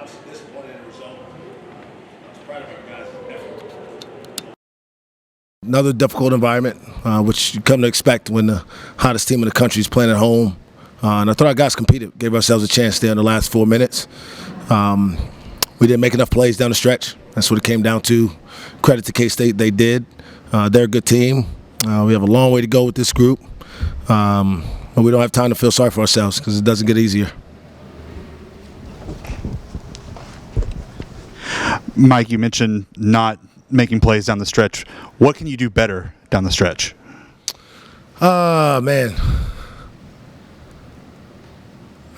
obviously disappointed in the result. I was proud of our guys' effort. Another difficult environment, which you come to expect when the hottest team in the country is playing at home. And I thought our guys competed, gave ourselves a chance there in the last 4 minutes. We didn't make enough plays down the stretch. That's what it came down to. Credit to K-State, they did. They're a good team. We have a long way to go with this group. And we don't have time to feel sorry for ourselves because it doesn't get easier. Mike, you mentioned not making plays down the stretch. What can you do better down the stretch? Man.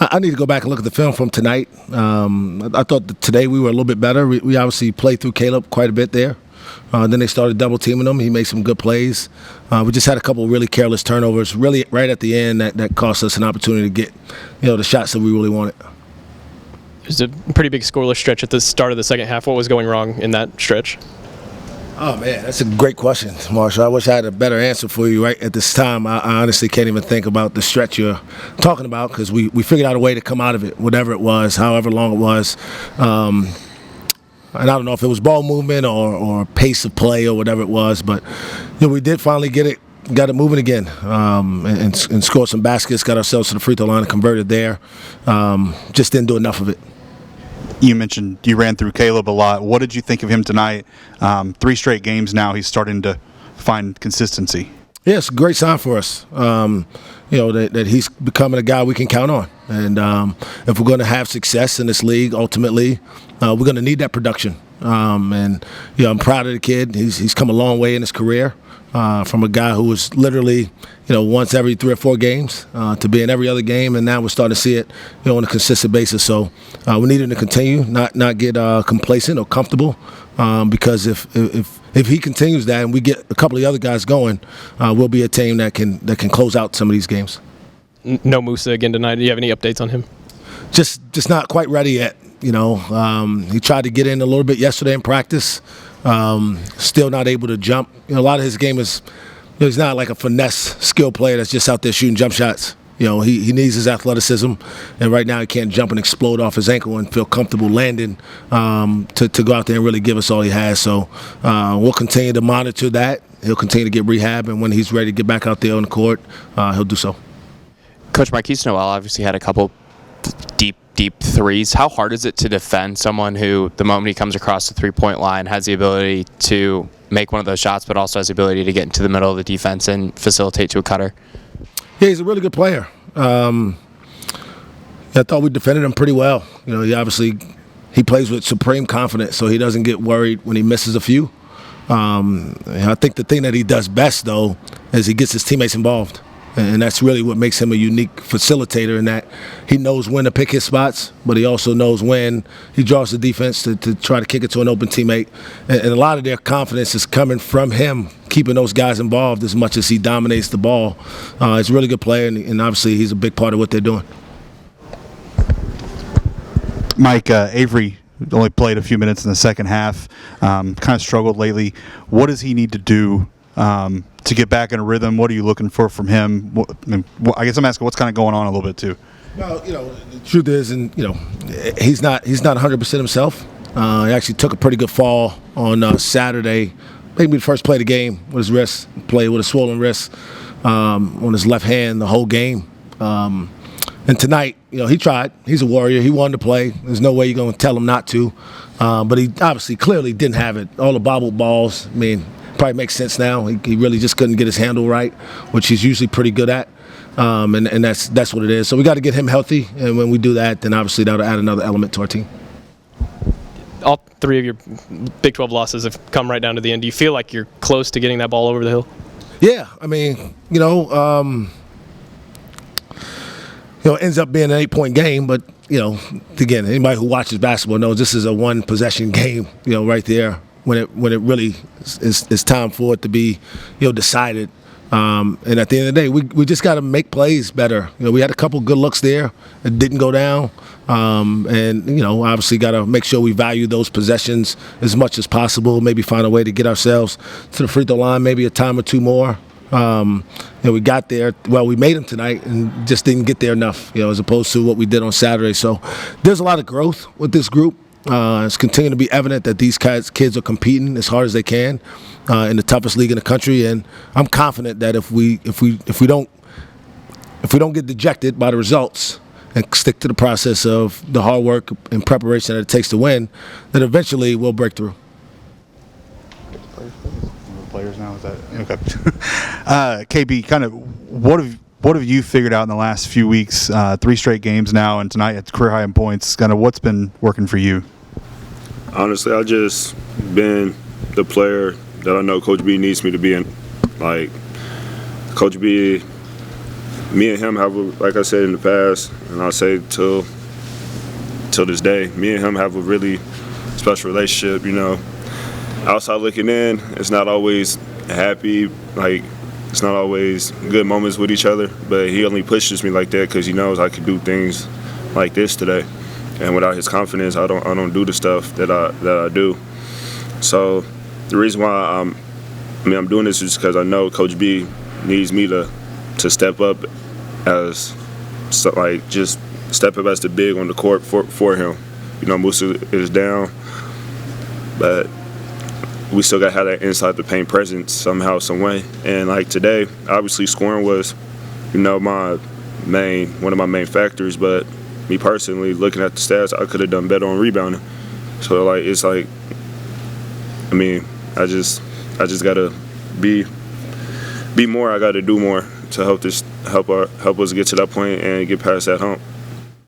I need to go back and look at the film from tonight. I thought that today we were a little bit better. We obviously played through Caleb quite a bit there. Then they started double teaming him. He made some good plays. We just had a couple of really careless turnovers, really right at the end that cost us an opportunity to get, the shots that we really wanted. It was a pretty big scoreless stretch at the start of the second half. What was going wrong in that stretch? Oh, man, that's a great question, Marshall. I wish I had a better answer for you right at this time. I honestly can't even think about the stretch you're talking about because we figured out a way to come out of it, whatever it was, however long it was. And I don't know if it was ball movement or pace of play or whatever it was, but we did finally got it moving again and scored some baskets, got ourselves to the free throw line and converted there. Just didn't do enough of it. You mentioned you ran through Caleb a lot. What did you think of him tonight? 3 straight games now, he's starting to find consistency. Yeah, it's a great sign for us. That he's becoming a guy we can count on. And if we're going to have success in this league, ultimately, we're going to need that production. I'm proud of the kid. He's come a long way in his career. From a guy who was literally, once every 3 or 4 games to be in every other game, and now we're starting to see it, on a consistent basis. So we need him to continue, not get complacent or comfortable, because if he continues that and we get a couple of the other guys going, we'll be a team that can close out some of these games. No Musa again tonight. Do you have any updates on him? Just not quite ready yet. He tried to get in a little bit yesterday in practice. Still not able to jump. A lot of his game is, he's not like a finesse skill player that's just out there shooting jump shots. He needs his athleticism, and right now he can't jump and explode off his ankle and feel comfortable landing to go out there and really give us all he has. So we'll continue to monitor that. He'll continue to get rehab, and when he's ready to get back out there on the court, he'll do so. Coach Marquise Noel obviously had a couple deep threes. How hard is it to defend someone who, the moment he comes across the three-point line, has the ability to make one of those shots, but also has the ability to get into the middle of the defense and facilitate to a cutter? Yeah, he's a really good player. I thought we defended him pretty well. He plays with supreme confidence, so he doesn't get worried when he misses a few. I think the thing that he does best, though, is he gets his teammates involved. And that's really what makes him a unique facilitator, in that he knows when to pick his spots, but he also knows when he draws the defense to try to kick it to an open teammate. And a lot of their confidence is coming from him keeping those guys involved as much as he dominates the ball. He's a really good player, and obviously he's a big part of what they're doing. Mike, Avery only played a few minutes in the second half, kind of struggled lately. What does he need to do to get back in a rhythm? What are you looking for from him? I guess I'm asking what's kind of going on a little bit too. Well, the truth is, he's not 100% himself. He actually took a pretty good fall on Saturday, maybe the first play of the game with his wrist, played with a swollen wrist on his left hand the whole game. And tonight, he tried. He's a warrior. He wanted to play. There's no way you're going to tell him not to. But he obviously clearly didn't have it. All the bobbled balls, probably makes sense now. He really just couldn't get his handle right, which he's usually pretty good at. And that's what it is. So we got to get him healthy. And when we do that, then obviously that'll add another element to our team. All 3 of your Big 12 losses have come right down to the end. Do you feel like you're close to getting that ball over the hill? Yeah. It ends up being an 8-point game, but, again, anybody who watches basketball knows this is a one-possession game, right there when it really is time for it to be, decided. And at the end of the day, we just got to make plays better. We had a couple good looks there. It didn't go down. And obviously got to make sure we value those possessions as much as possible, maybe find a way to get ourselves to the free throw line, maybe a time or two more. we got there. Well, we made them tonight and just didn't get there enough, as opposed to what we did on Saturday. So there's a lot of growth with this group. It's continuing to be evident that these kids are competing as hard as they can in the toughest league in the country, and I'm confident that if we don't get dejected by the results and stick to the process of the hard work and preparation that it takes to win, then eventually we'll break through. Players now, is that okay? KB, kind of what have you figured out in the last few weeks? 3 straight games now, and tonight at career high in points. Kind of what's been working for you? Honestly, I've just been the player that I know Coach B needs me to be in. Like, Coach B, me and him have, like I said in the past, and I'll say till this day, me and him have a really special relationship. Outside looking in, it's not always happy, like it's not always good moments with each other, but he only pushes me like that because he knows I can do things like this today. And without his confidence, I don't do the stuff that I do. So the reason why I'm doing this is because I know Coach B needs me to step up just step up as the big on the court for him. Musa is down, but we still got to have that inside the paint presence somehow, some way. And like today, obviously scoring was, one of my main factors. But me personally, looking at the stats, I could have done better on rebounding. So I just gotta be more. I gotta do more to help us get to that point and get past that hump.